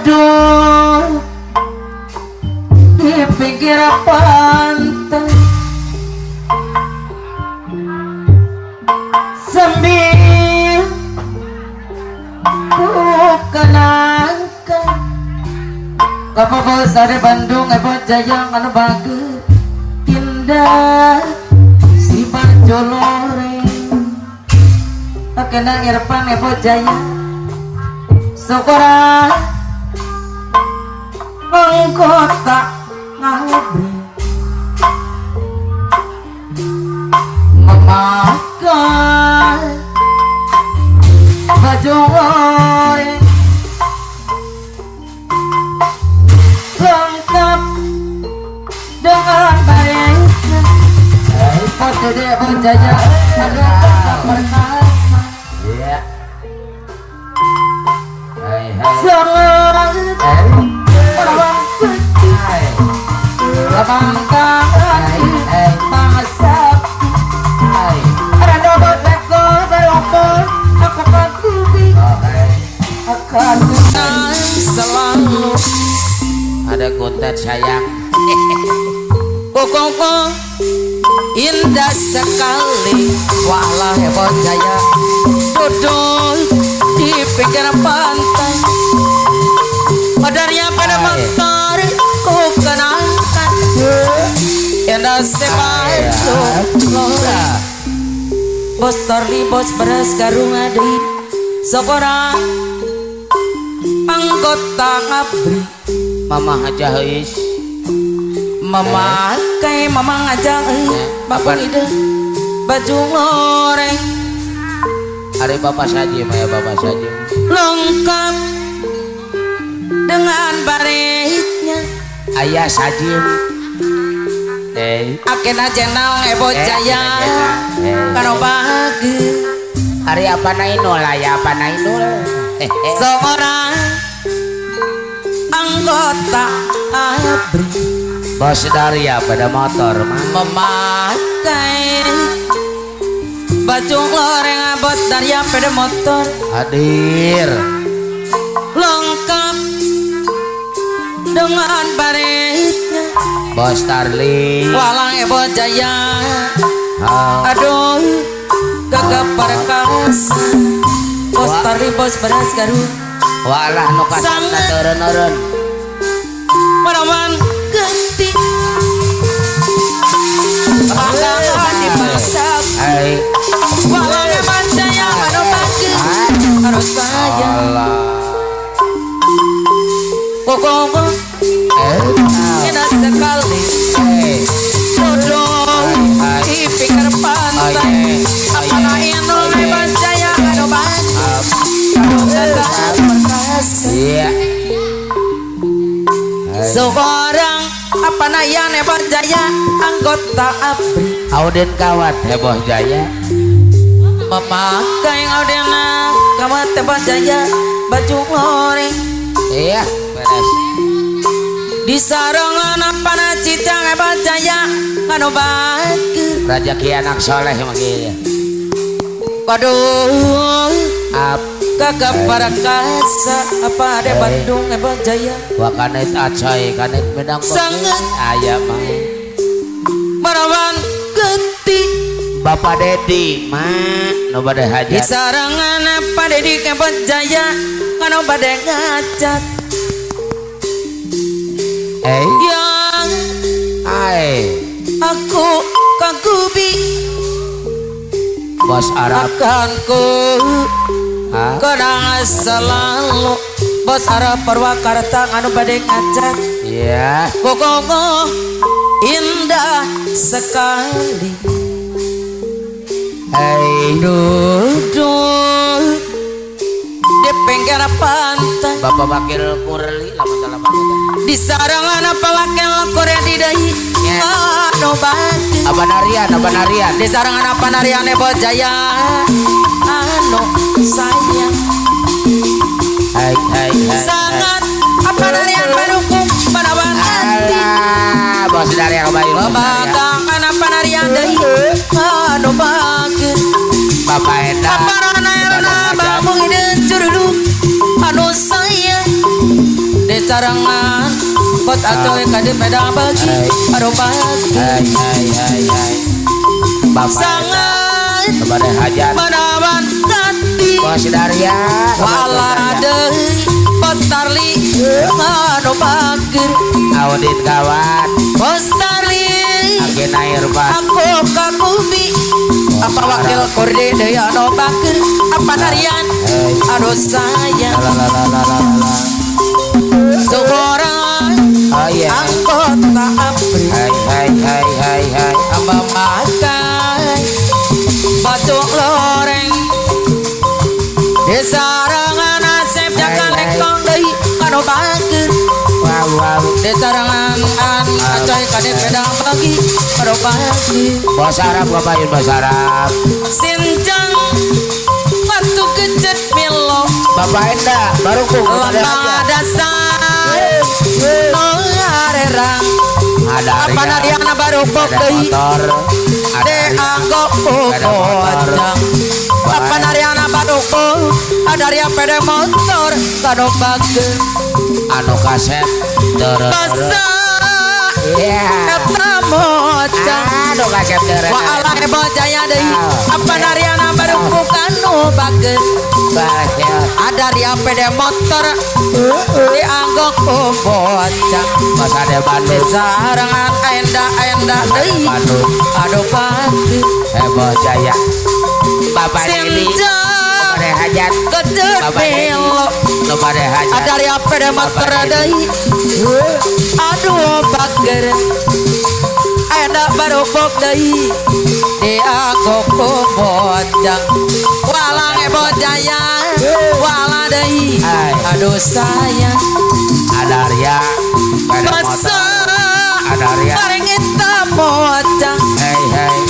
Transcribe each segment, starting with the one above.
duduk di pinggir pantai sambil ku kenangkan kapal dari Bandung Jaya anu bagus indah si Bajoloreng kena Irfan Jaya syukuran engkau tak ngabri memakai baju goreng lengkap dengan baiknya kau tidak berjaya ada tak perkasa seorang orang kecil lapang tangan masak ada dobot beko belokon aku kakubi akan selalu ada konten sayang koko indah sekali walah hebat jaya duduk di pinggir pantai padarnya pada motor ku kenangkan indah sepatu bos torli bos beras karung adi sokora anggota ngabri mama aja heis memakai mama aja bapak ide baju goreng hari bapak saja ya bapak saja lengkap dengan baritnya ayah sajim akhirnya jenang Jaya karo bagi hari apa nainul ya apa nainul seorang anggota abri bos dari ya pada motor memakai baju goreng bos dari ya pada motor hadir lengkap dengan baritnya bos Starling walang Jaya aduh gagap perkasa bos Starling bos beras garut walah nukasan turun-turun manawan getik bakalan dimasak walang Jaya manu pagi harus saya koko indah sekali duduk di pinggir pantai apakah inul Jaya kado bagi gagap perkasa seorang apa nayan Jaya anggota abri Auden kawat heboh Jaya memakai Auden kawat Jaya baju goreng iya beres di sarangan apa na cicang Jaya kado bagi rajaki anak soleh makin waduh gagap perkasa apa ada Bandung Jaya wah kanet acoy kanet medang sangat ayam marawan ketik Bapak Dedi mah no bade hajat di sarangan apa Dedi Jaya kano bade ngajat yang aku kagubi bos Arab akanku kadang selalu bos Arab Purwakarta anu bade ngajak ya koko indah sekali duduk di pinggir pantai Bapak Bakil Kurli lama-lama di sarangan apa lakil Korea di dahi anu bagi abanarian di sarangan apa narian Jaya anu sayang sangat apa narian baruku menawan hati bos dari yang baik bakang apa narian dahi anu bagi Bapak Enda apa nana bamu ide curuduk anu sayang sarangan bos atuh kade peda bagi aduh bagi bapak sangat kepada hajat menawan tadi bos Daria wala deui bos Tarli anu bagir audit kawan bos Tarli agen air bas aku kakubi apa wakil korde deui anu bagir apa Narian aduh sayang seorang anggota APRI hai apa makan bacok loreng desa rangan asep jakan lekong deui anu bagir wow desa rangan acoy kade pedang bagi anu bagir bos Arab bapak bos Arab sinjang batu kejet milo bapak Enda baru ku lambang dasar arerang apa Nariana baru kok deui de anggok bocang apa Nariana baru kok adaria pede motor kado bageur anu kaset terus kata mocang anu kaset terus wa ala hebo jaya deui apa Nariana baru kok anu bageur adaria pede motor dianggok bocang pas ada Bandung sarangan enda deui aduh bageur heboh jaya bapak ini kepada hajat bapak ini kepada hajat adaria pede motor deui aduh bageur enda baru kok deui dianggok bocang walang heboh jaya wala deui aduh sayang adaria masa adaria bareng eta mocang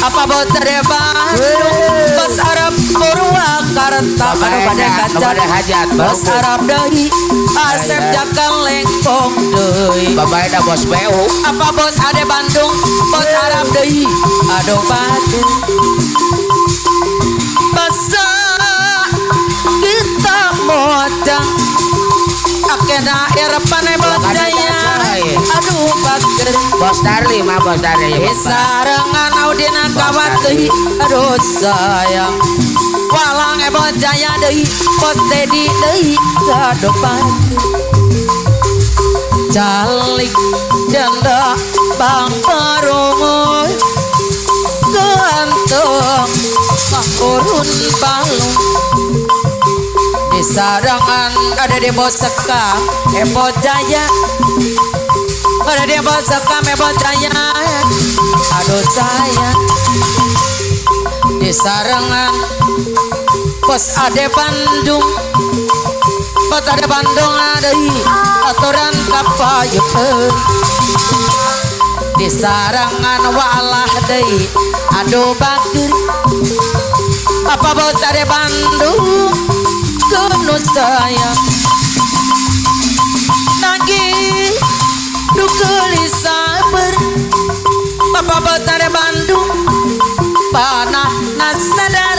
apa boter Bandung bos Arab Purwakarta anu pada hajat bos Arab deui asep jakan lengkong deui bapak ada bos BU apa bos ade Bandung bos Arab deui aduh bageur masa kita mocang akena irpane bocaya aduh bageur bos Darli mah bos Darli sarangan audina kawat deui aduh sayang walang bocaya deui bos Dedi deui aduh bageur calik janda bang perungoy gantung urun balung di sarangan ada di bos sekam heboh jaya ada di bos sekam heboh jaya aduh sayang di sarangan bos ade Bandung bos ade Bandung deui aturan kapayeukeun di sarangan walah deui aduh bageur apa bos ade Bandung kuno sayang nagih dukeli sabar apa bos ade Bandung panah nasadar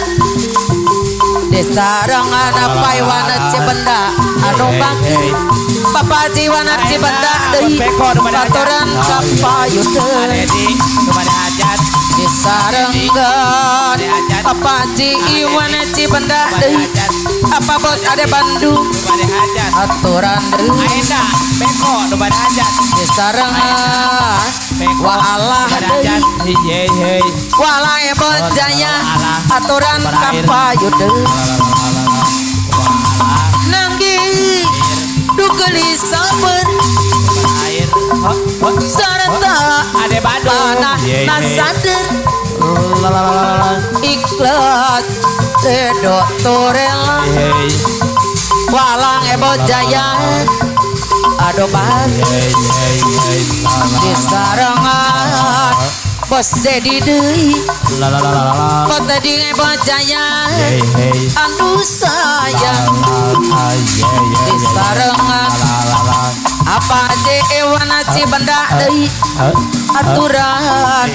desa rangan paiwana Cibenda anu bageur Bapak Jiwana Cibenda deui aturan kapayeukeun kepada hajat disarengkeun Bapak Jiwana Cibenda deui apa bos ade Bandung kepada hajat aturan deui ayeuna beko kepada hajat disarengkeun walah deui walah bos jaya aturan kapayeukeun nanggi dukeli sabar sarta ade Bandung nasadar ikhlas tedo torela walang bocaya aduh bageur disarangan bos Dedi deui bos Dedi bocaya anu sayang disarangan apa Jiwana Cibenda deui aturan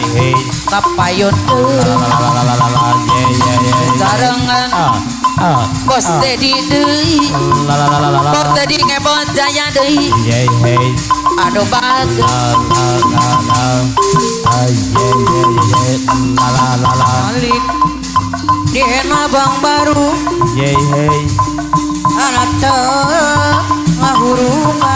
kapayeukeun disarangan bos Dedi deui bos Dedi bocaya saya deui Yey hey anu bagus balik dina bang baru Yey hey anak teu ngahurungan